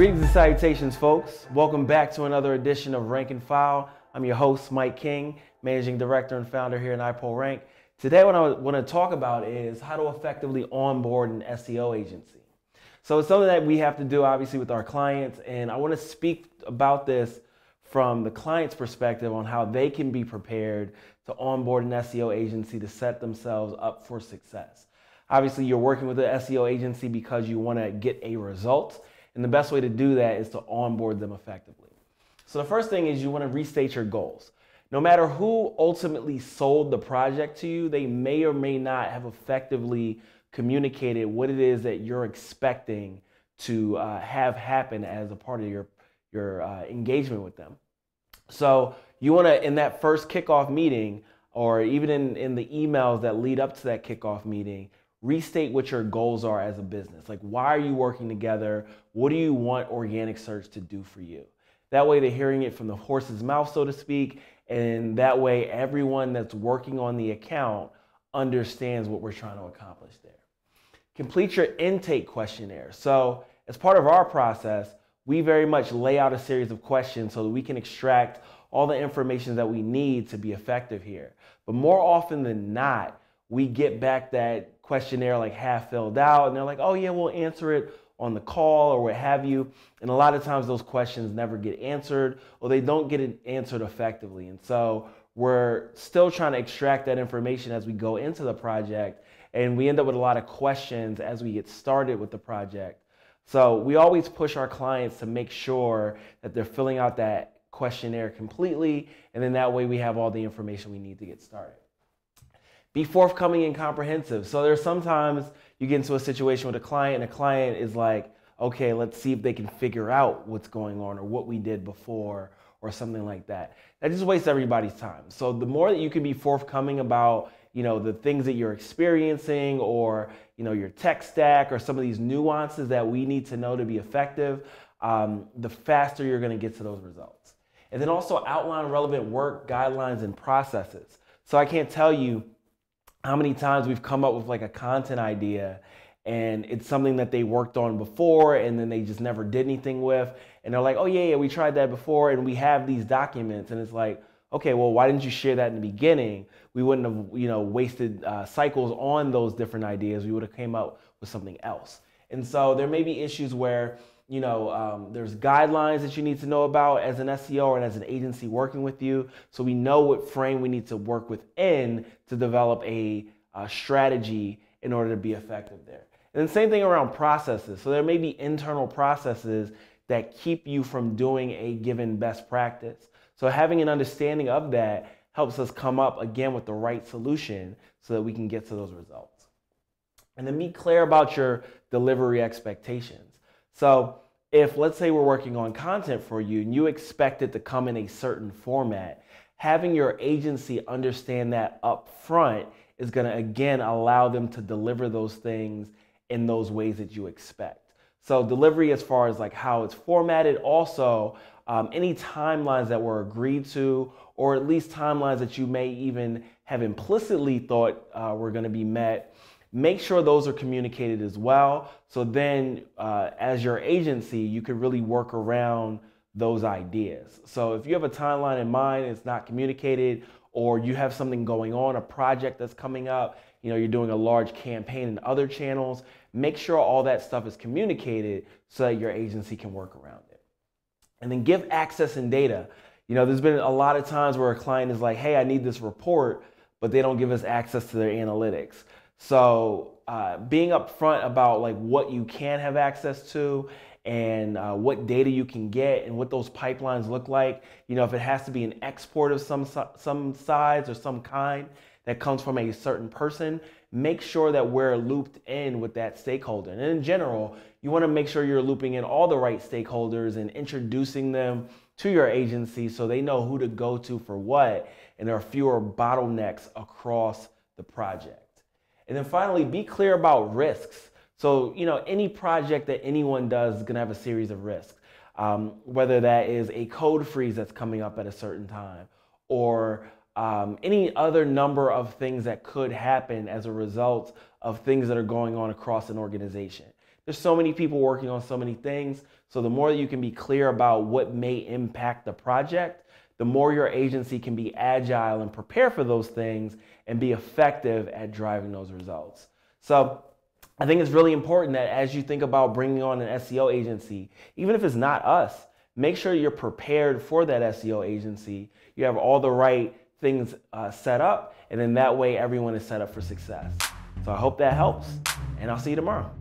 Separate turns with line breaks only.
Greetings and salutations, folks. Welcome back to another edition of Rank and File. I'm your host, Mike King, Managing Director and Founder here at iPole Rank. Today, what I want to talk about is how to effectively onboard an SEO agency. So it's something that we have to do, obviously, with our clients, and I want to speak about this from the client's perspective on how they can be prepared to onboard an SEO agency to set themselves up for success. Obviously, you're working with an SEO agency because you want to get a result. And the best way to do that is to onboard them effectively. So the first thing is you want to restate your goals. No matter who ultimately sold the project to you, they may or may not have effectively communicated what it is that you're expecting to have happen as a part of your engagement with them. So you want to, in that first kickoff meeting, or even in the emails that lead up to that kickoff meeting, restate what your goals are as a business. Like, why are you working together? What do you want organic search to do for you? That way they're hearing it from the horse's mouth, so to speak, and that way everyone that's working on the account understands what we're trying to accomplish there. Complete your intake questionnaire. So as part of our process, we very much lay out a series of questions so that we can extract all the information that we need to be effective here. But more often than not, we get back that questionnaire like half filled out and they're like, oh yeah, we'll answer it on the call or what have you. And a lot of times those questions never get answered or they don't get it answered effectively. And so we're still trying to extract that information as we go into the project, and we end up with a lot of questions as we get started with the project. So we always push our clients to make sure that they're filling out that questionnaire completely, and then that way we have all the information we need to get started. Be forthcoming and comprehensive. So there's sometimes you get into a situation with a client and a client is like, okay, let's see if they can figure out what's going on or what we did before or something like that. That just wastes everybody's time. So the more that you can be forthcoming about, the things that you're experiencing or, your tech stack or some of these nuances that we need to know to be effective, the faster you're going to get to those results. And then also outline relevant work, guidelines, and processes. So I can't tell you how many times we've come up with like a content idea and it's something that they worked on before and then they just never did anything with. And they're like, oh yeah, we tried that before and we have these documents. And it's like, okay, well, why didn't you share that in the beginning? We wouldn't have, wasted cycles on those different ideas. We would have came up with something else. And so there may be issues where, there's guidelines that you need to know about as an SEO and as an agency working with you, so we know what frame we need to work within to develop a strategy in order to be effective there. And the same thing around processes. So there may be internal processes that keep you from doing a given best practice. So having an understanding of that helps us come up again with the right solution so that we can get to those results. And then be clear about your delivery expectations. So if, let's say, we're working on content for you and you expect it to come in a certain format, having your agency understand that up front is going to, again, allow them to deliver those things in those ways that you expect. So delivery as far as like how it's formatted, also any timelines that were agreed to, or at least timelines that you may even have implicitly thought were going to be met. Make sure those are communicated as well. So then as your agency, you can really work around those ideas. So if you have a timeline in mind, it's not communicated, or you have something going on, a project that's coming up, you're doing a large campaign in other channels, make sure all that stuff is communicated so that your agency can work around it. And then give access and data. There's been a lot of times where a client is like, hey, I need this report, but they don't give us access to their analytics. So being upfront about like what you can have access to and what data you can get and what those pipelines look like. If it has to be an export of some size or some kind that comes from a certain person, make sure that we're looped in with that stakeholder. And in general, you want to make sure you're looping in all the right stakeholders and introducing them to your agency so they know who to go to for what, and there are fewer bottlenecks across the project. And then finally, be clear about risks. So, any project that anyone does is going to have a series of risks, whether that is a code freeze that's coming up at a certain time or any other number of things that could happen as a result of things that are going on across an organization. There's so many people working on so many things. So the more that you can be clear about what may impact the project, the more your agency can be agile and prepare for those things and be effective at driving those results. So I think it's really important that as you think about bringing on an SEO agency, even if it's not us, make sure you're prepared for that SEO agency. You have all the right things set up, and then that way everyone is set up for success. So I hope that helps, and I'll see you tomorrow.